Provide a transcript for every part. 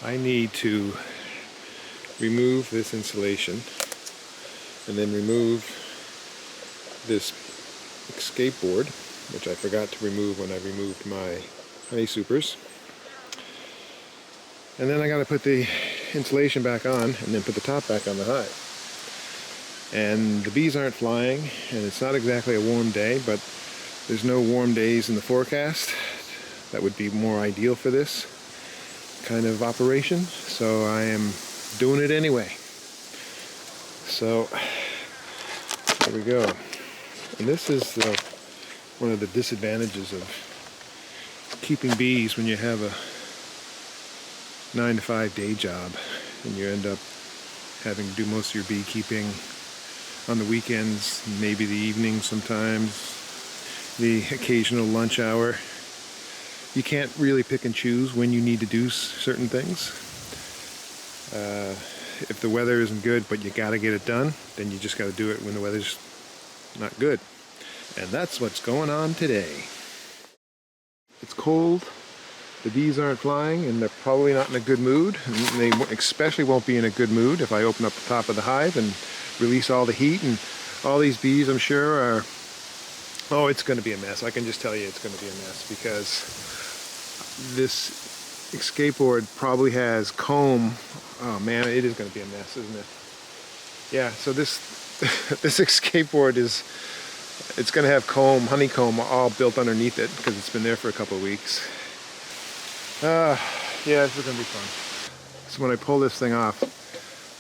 I need to remove this insulation and then remove this escape board, which I forgot to remove when I removed my honey supers. And then I got to put the insulation back on and then put the top back on the hive. And the bees aren't flying, and it's not exactly a warm day, but there's no warm days in the forecast. That would be more ideal for this kind of operation, so I am doing it anyway. So there we go. And this is one of the disadvantages of keeping bees when you have a 9-to-5 day job and you end up having to do most of your beekeeping on the weekends, maybe the evenings sometimes, the occasional lunch hour. You can't really pick and choose when you need to do certain things. If the weather isn't good but you gotta get it done, then you just gotta do it when the weather's not good. And that's what's going on today. It's cold, the bees aren't flying, and they're probably not in a good mood. And they especially won't be in a good mood if I open up the top of the hive and release all the heat. And all these bees, I'm sure, are... Oh, it's going to be a mess. I can just tell you it's going to be a mess, because this escape board probably has comb. Oh man, it is going to be a mess, isn't it? Yeah, so this this escape board is... It's going to have comb, honeycomb, all built underneath it because it's been there for a couple of weeks. Yeah, this is going to be fun. So when I pull this thing off,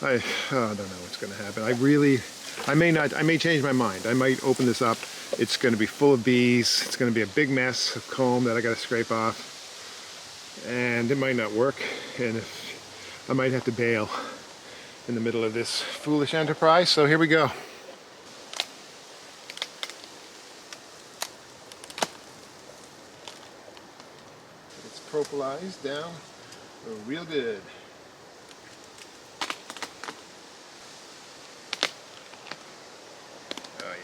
I don't know what's going to happen. I may change my mind. I might open this up. It's going to be full of bees. It's going to be a big mess of comb that I got to scrape off. And it might not work. And I might have to bail in the middle of this foolish enterprise. So here we go. Propolized down real good. Oh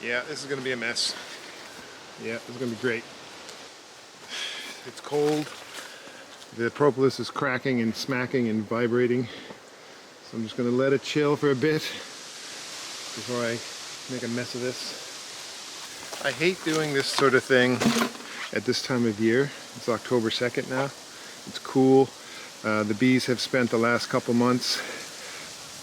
yeah, this is going to be a mess. Yeah, this is going to be great. It's cold. The propolis is cracking and smacking and vibrating, so I'm just going to let it chill for a bit before I make a mess of this. I hate doing this sort of thing at this time of year. It's October 2nd now. It's cool. The bees have spent the last couple months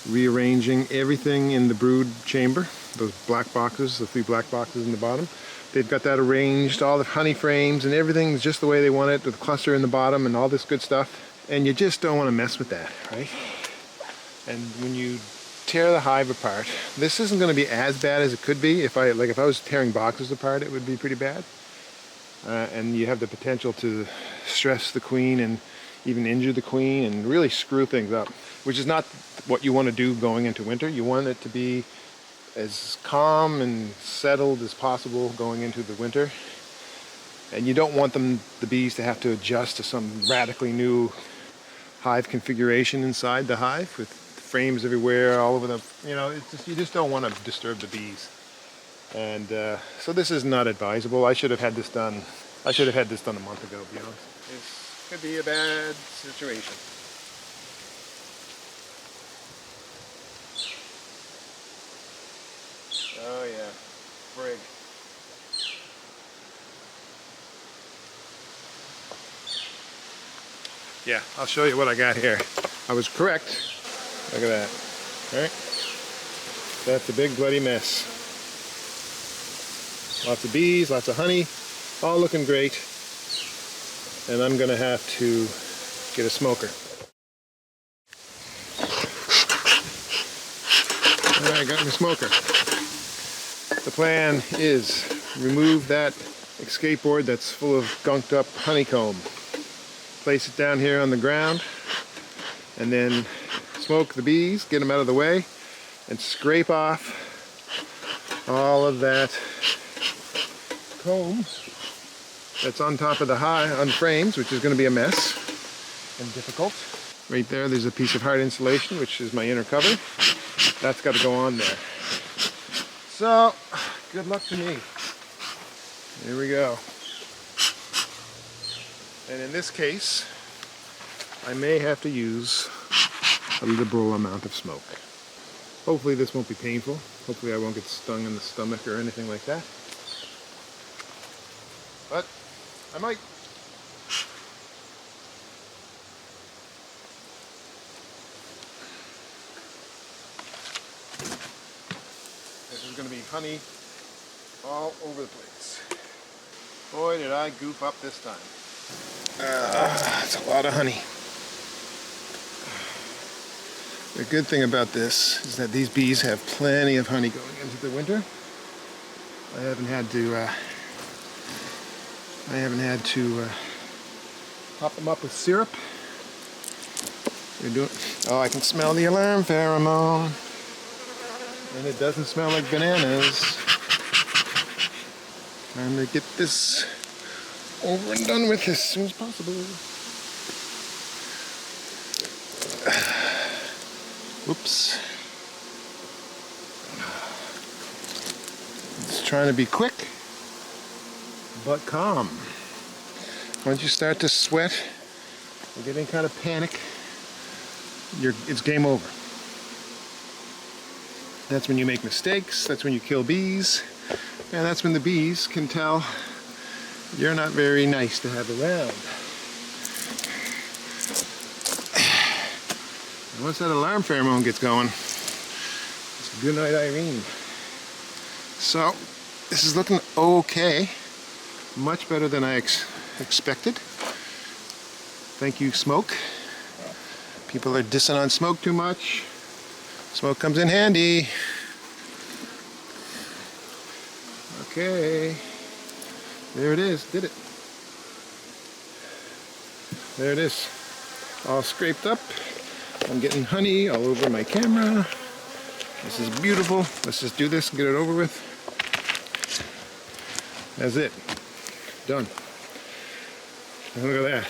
rearranging everything in the brood chamber. Those black boxes, the 3 black boxes in the bottom. They've got that arranged, all the honey frames and everything's just the way they want it, with the cluster in the bottom and all this good stuff. And you just don't want to mess with that, right? And when you tear the hive apart, this isn't going to be as bad as it could be. If I was tearing boxes apart, it would be pretty bad. And you have the potential to stress the queen and even injure the queen and really screw things up, which is not what you want to do going into winter. You want it to be as calm and settled as possible going into the winter. And you don't want the bees to have to adjust to some radically new hive configuration inside the hive with frames everywhere, all over the, you just don't want to disturb the bees. And so this is not advisable. I should have had this done a month ago, to be honest. This could be a bad situation. Oh yeah, frig. Yeah, I'll show you what I got here. I was correct. Look at that. All right. That's a big bloody mess. Lots of bees, lots of honey, all looking great. And I'm going to have to get a smoker. All right, I got my smoker. The plan is remove that escape board that's full of gunked up honeycomb. Place it down here on the ground and then smoke the bees, get them out of the way, and scrape off all of that comb that's on top of the hive, on frames, which is going to be a mess and difficult. Right there's a piece of hard insulation, which is my inner cover. That's got to go on there. So, good luck to me. Here we go. And in this case, I may have to use a liberal amount of smoke. Hopefully this won't be painful. Hopefully I won't get stung in the stomach or anything like that. But I might. This is going to be honey all over the place. Boy, did I goof up this time. It's a lot of honey. The good thing about this is that these bees have plenty of honey going into the winter. I haven't had to top them up with syrup. Oh, I can smell the alarm pheromone. And it doesn't smell like bananas. Time to get this over and done with as soon as possible. Whoops. It's trying to be quick, but calm. Once you start to sweat or get any kind of panic, it's game over. That's when you make mistakes, that's when you kill bees, and that's when the bees can tell you're not very nice to have around. And once that alarm pheromone gets going, it's good night, Irene. So, this is looking okay. Much better than I expected. Thank you, smoke. People are dissing on smoke too much. Smoke comes in handy. Okay. There it is. Did it. There it is. All scraped up. I'm getting honey all over my camera. This is beautiful. Let's just do this and get it over with. That's it. Done. Look at that.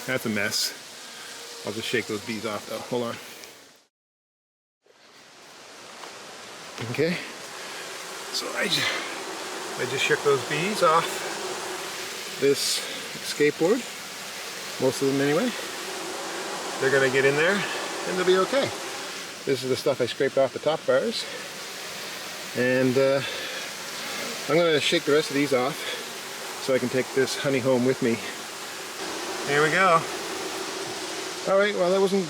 That's a mess. I'll just shake those bees off though. Hold on. Okay. So I just shook those bees off this skateboard. Most of them anyway. They're gonna get in there and they'll be okay. This is the stuff I scraped off the top bars. And I'm gonna shake the rest of these off so I can take this honey home with me. Here we go. All right, well that wasn't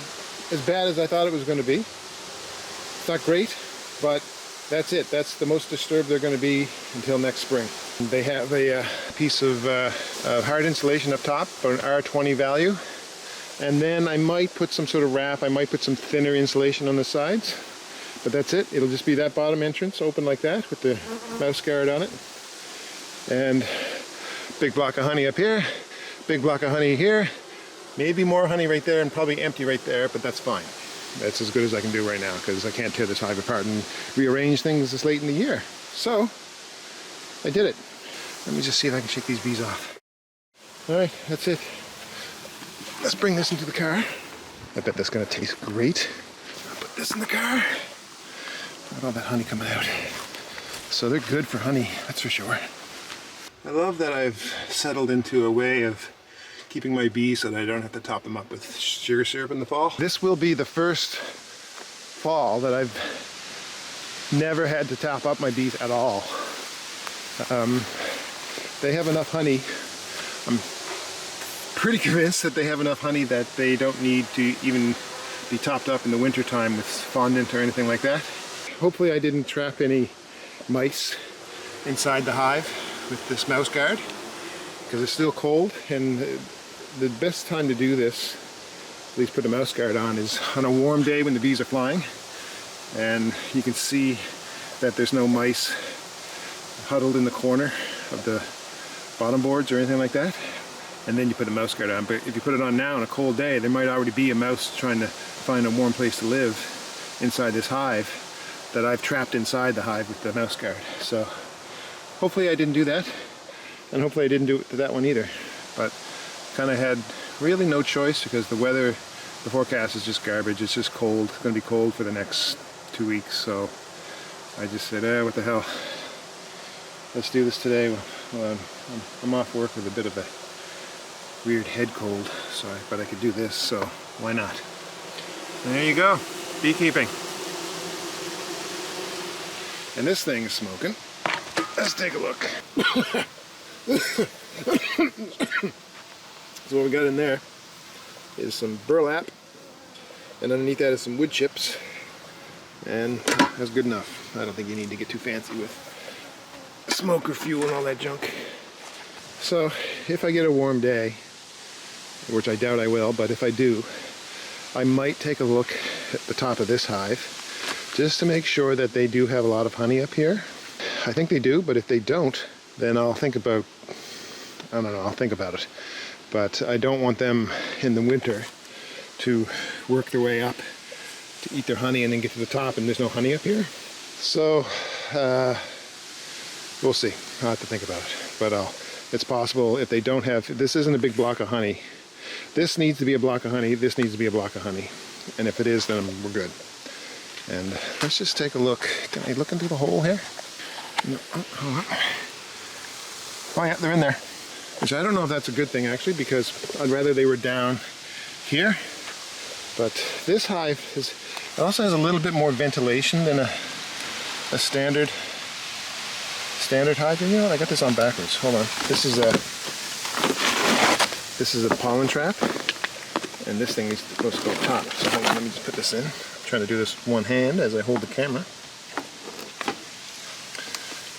as bad as I thought it was gonna be. It's not great, but that's it. That's the most disturbed they're gonna be until next spring. They have a piece of hard insulation up top, or an R20 value. And then I might put some sort of wrap, I might put some thinner insulation on the sides. But that's it, it'll just be that bottom entrance open like that with the mouse guard on it. And big block of honey up here, big block of honey here. Maybe more honey right there and probably empty right there, but that's fine. That's as good as I can do right now because I can't tear this hive apart and rearrange things this late in the year. So, I did it. Let me just see if I can shake these bees off. All right, that's it. Let's bring this into the car. I bet that's gonna taste great. I'll put this in the car. Look at all that honey coming out. So they're good for honey, that's for sure. I love that I've settled into a way of keeping my bees so that I don't have to top them up with sugar syrup in the fall. This will be the first fall that I've never had to top up my bees at all. They have enough honey. I'm pretty convinced that they have enough honey that they don't need to even be topped up in the winter time with fondant or anything like that. Hopefully I didn't trap any mice inside the hive with this mouse guard because it's still cold, and the best time to do this, at least put a mouse guard on, is on a warm day when the bees are flying and you can see that there's no mice huddled in the corner of the bottom boards or anything like that. And then you put a mouse guard on. But if you put it on now on a cold day, there might already be a mouse trying to find a warm place to live inside this hive that I've trapped inside the hive with the mouse guard. So hopefully I didn't do that, and hopefully I didn't do it to that one either. But kind of had really no choice because the weather, the forecast is just garbage. It's just cold. It's going to be cold for the next 2 weeks. So I just said, what the hell? Let's do this today. Well, I'm off work with a bit of a weird head cold, but I could do this. So Why not? And there you go, beekeeping. And this thing is smoking. Let's take a look. So what we got in there is some burlap, and underneath that is some wood chips, and that's good enough. I don't think you need to get too fancy with smoker fuel and all that junk. So if I get a warm day, which I doubt I will, but if I do, I might take a look at the top of this hive just to make sure that they do have a lot of honey up here. I think they do, but if they don't, then I'll think about, I don't know, I'll think about it. But I don't want them in the winter to work their way up to eat their honey and then get to the top and there's no honey up here. So we'll see. I'll have to think about it. But it's possible if they don't have, this isn't a big block of honey. This needs to be a block of honey, this needs to be a block of honey. And if it is, then we're good. And let's just take a look. Can I look into the hole here? No, hold on. Oh yeah, they're in there. Which I don't know if that's a good thing actually, because I'd rather they were down here. But this hive also has a little bit more ventilation than a standard hive. You know what? I got this on backwards. Hold on. This is a pollen trap, and this thing is supposed to go up top. So hold on, let me just put this in. I'm trying to do this with one hand as I hold the camera.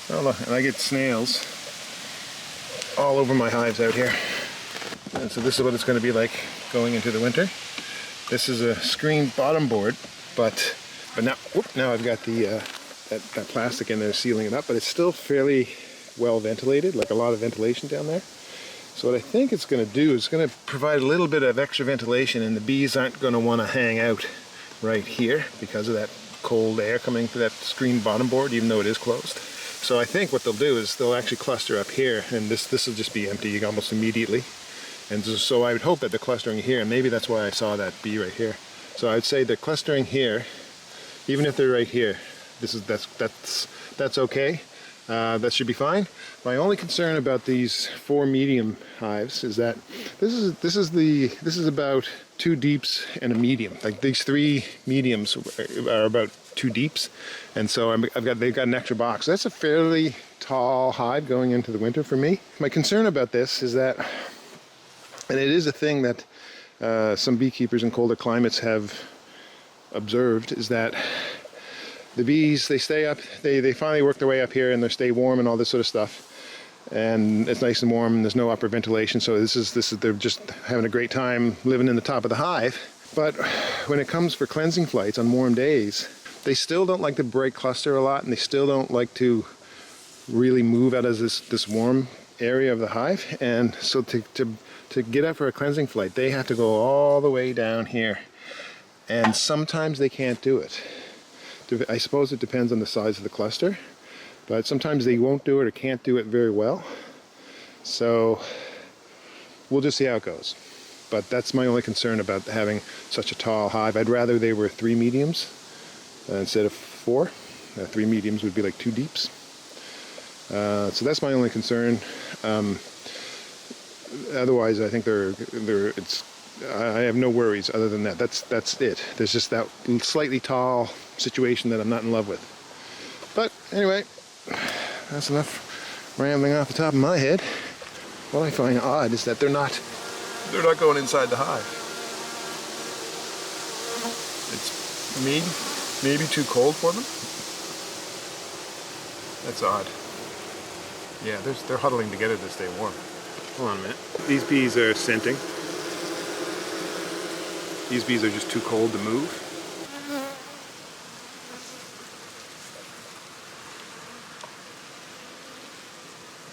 Oh look, and I get snails all over my hives out here. And so this is what it's going to be like going into the winter. This is a screened bottom board, but now I've got the that plastic in there sealing it up, but it's still fairly well ventilated, like a lot of ventilation down there. So what I think it's going to do is going to provide a little bit of extra ventilation, and the bees aren't going to want to hang out right here because of that cold air coming through that screened bottom board, even though it is closed. So I think what they'll do is they'll actually cluster up here, and this will just be empty almost immediately. And so I would hope that they're clustering here, and maybe that's why I saw that bee right here. So I'd say they're clustering here, even if they're right here. That's okay. That should be fine. My only concern about these 4 medium hives is that this is about 2 deeps and a medium. Like these 3 mediums are about 2 deeps, and so they've got an extra box. That's a fairly tall hive going into the winter for me. My concern about this is that, and it is a thing that some beekeepers in colder climates have observed, is that the bees, they stay up, they finally work their way up here and they stay warm and all this sort of stuff. And it's nice and warm and there's no upper ventilation, so they're just having a great time living in the top of the hive. But when it comes for cleansing flights on warm days, they still don't like to break cluster a lot, and they still don't like to really move out of this warm area of the hive. And so to get up for a cleansing flight, they have to go all the way down here. And sometimes they can't do it. I suppose it depends on the size of the cluster, but sometimes they won't do it or can't do it very well. So we'll just see how it goes. But that's my only concern about having such a tall hive. I'd rather they were 3 mediums instead of 4. 3 mediums would be like 2 deeps. So that's my only concern. Otherwise, I think I have no worries other than that. That's it. There's just that slightly tall situation that I'm not in love with. But anyway, that's enough rambling off the top of my head. What I find odd is that they're not going inside the hive. It's maybe too cold for them. That's odd. Yeah, they're huddling together to stay warm. Hold on a minute. These bees are scenting. These bees are just too cold to move.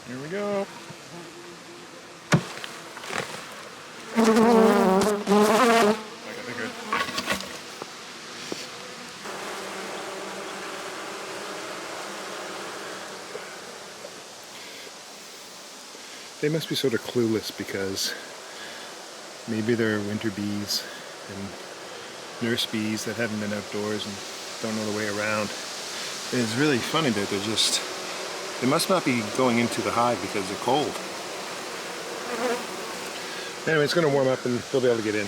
Here we go. Okay, they're good. They must be sort of clueless, because maybe they're winter bees and nurse bees that haven't been outdoors and don't know the way around. And it's really funny that they must not be going into the hive because they're cold. Anyway, it's going to warm up and they'll be able to get in.